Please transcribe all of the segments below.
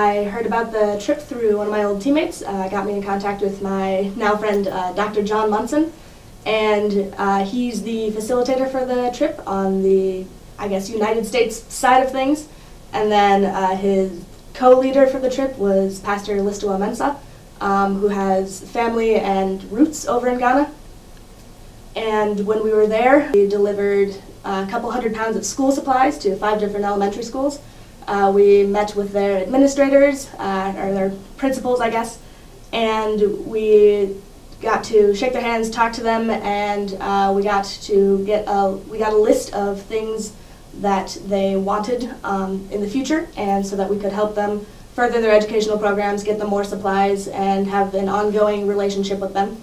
I heard about the trip through one of my old teammates, got me in contact with my now friend Dr. John Munson, and he's the facilitator for the trip on the, I guess, United States side of things, and then his co-leader for the trip was Pastor Listoa Mensah, who has family and roots over in Ghana. And when we were there, we delivered a couple 100 pounds of school supplies to 5 different elementary schools. We met with their administrators, or their principals, I guess, and we got to shake their hands, talk to them, and we got a list of things that they wanted in the future, and so that we could help them further their educational programs, get them more supplies, and have an ongoing relationship with them.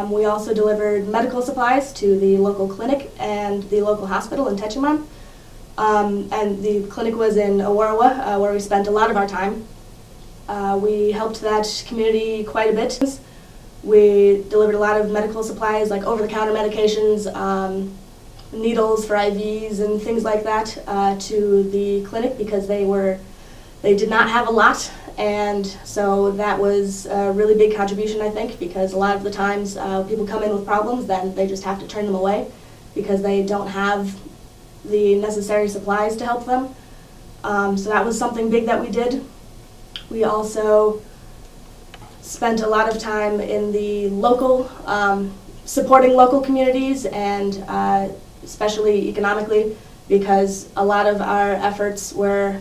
We also delivered medical supplies to the local clinic and the local hospital in Techiman. And the clinic was in Awarawa, where we spent a lot of our time. We helped that community quite a bit. We delivered a lot of medical supplies, like over-the-counter medications, needles for IVs and things like that, to the clinic because they did not have a lot. And so that was a really big contribution, I think, because a lot of the times people come in with problems, then they just have to turn them away because they don't have the necessary supplies to help them. So that was something big that we did. We also spent a lot of time in the local, supporting local communities, and especially economically, because a lot of our efforts were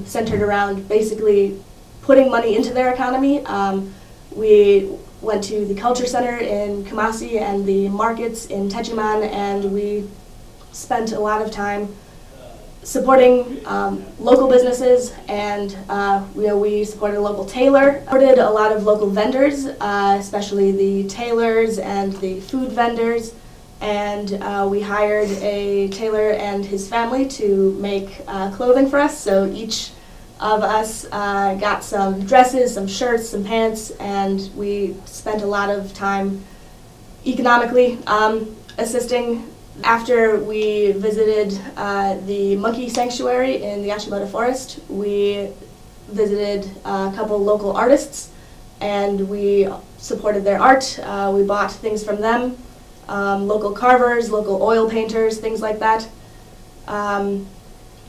centered around basically putting money into their economy. We went to the culture center in Kasy and the markets in Techiman, and we spent a lot of time supporting local businesses, and we supported a local tailor, supported a lot of local vendors, especially the tailors and the food vendors, and we hired a tailor and his family to make clothing for us. So each of us got some dresses, some shirts, some pants, and we spent a lot of time economically assisting. After we visited the monkey sanctuary in the Yashimoto Forest, we visited a couple local artists, and we supported their art. We bought things from them, local carvers, local oil painters, things like that.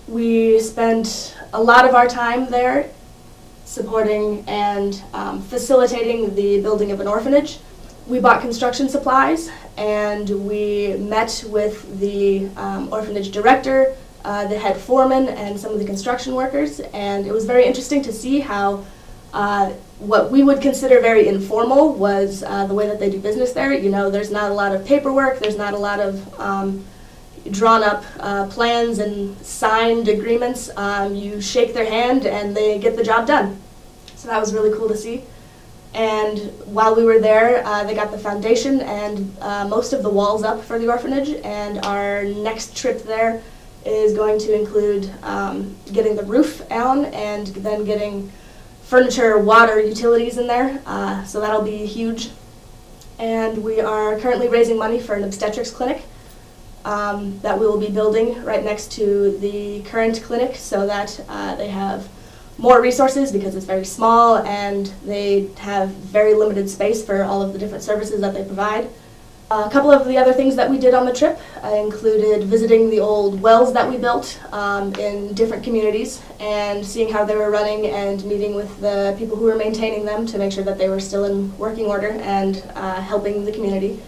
We spent a lot of our time there supporting and facilitating the building of an orphanage. We bought construction supplies, and we met with the orphanage director, the head foreman, and some of the construction workers, and it was very interesting to see how what we would consider very informal was the way that they do business there. You know, there's not a lot of paperwork, there's not a lot of drawn up plans and signed agreements. You shake their hand and they get the job done. So that was really cool to see. And while we were there, they got the foundation and most of the walls up for the orphanage, and our next trip there is going to include getting the roof on and then getting furniture, water, utilities in there, so that'll be huge. And we are currently raising money for an obstetrics clinic that we will be building right next to the current clinic, so that they have more resources, because it's very small and they have very limited space for all of the different services that they provide. A couple of the other things that we did on the trip included visiting the old wells that we built in different communities and seeing how they were running, and meeting with the people who were maintaining them to make sure that they were still in working order and helping the community.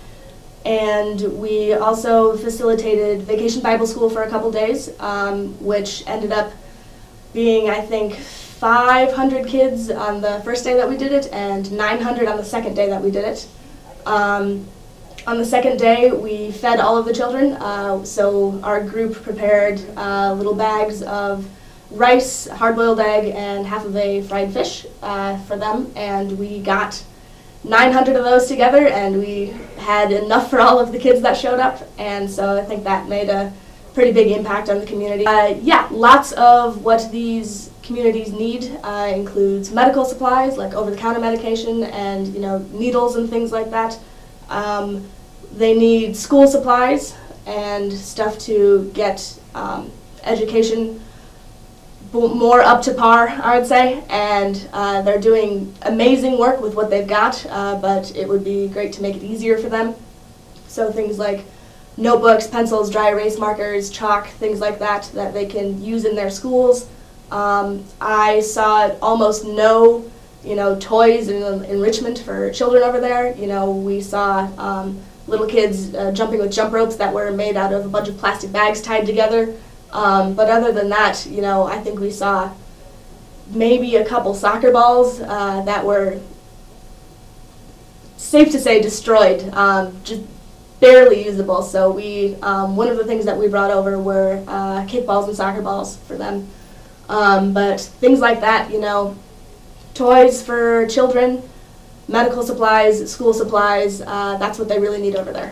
And we also facilitated Vacation Bible School for a couple days, which ended up being, I think, 500 kids on the first day that we did it, and 900 on the second day that we did it. On the second day, we fed all of the children, so our group prepared little bags of rice, hard-boiled egg, and half of a fried fish for them, and we got 900 of those together, and we had enough for all of the kids that showed up, and so I think that made a pretty big impact on the community. Yeah, lots of what these communities need includes medical supplies, like over-the-counter medication and, you know, needles and things like that. They need school supplies and stuff to get education more up to par, I would say, and they're doing amazing work with what they've got, but it would be great to make it easier for them. So things like notebooks, pencils, dry erase markers, chalk, things like that they can use in their schools. I saw almost no, toys and enrichment for children over there. We saw little kids jumping with jump ropes that were made out of a bunch of plastic bags tied together. But other than that, I think we saw maybe a couple soccer balls that were, safe to say, destroyed, just barely usable. So one of the things that we brought over were kickballs and soccer balls for them. But things like that, toys for children, medical supplies, school supplies, that's what they really need over there.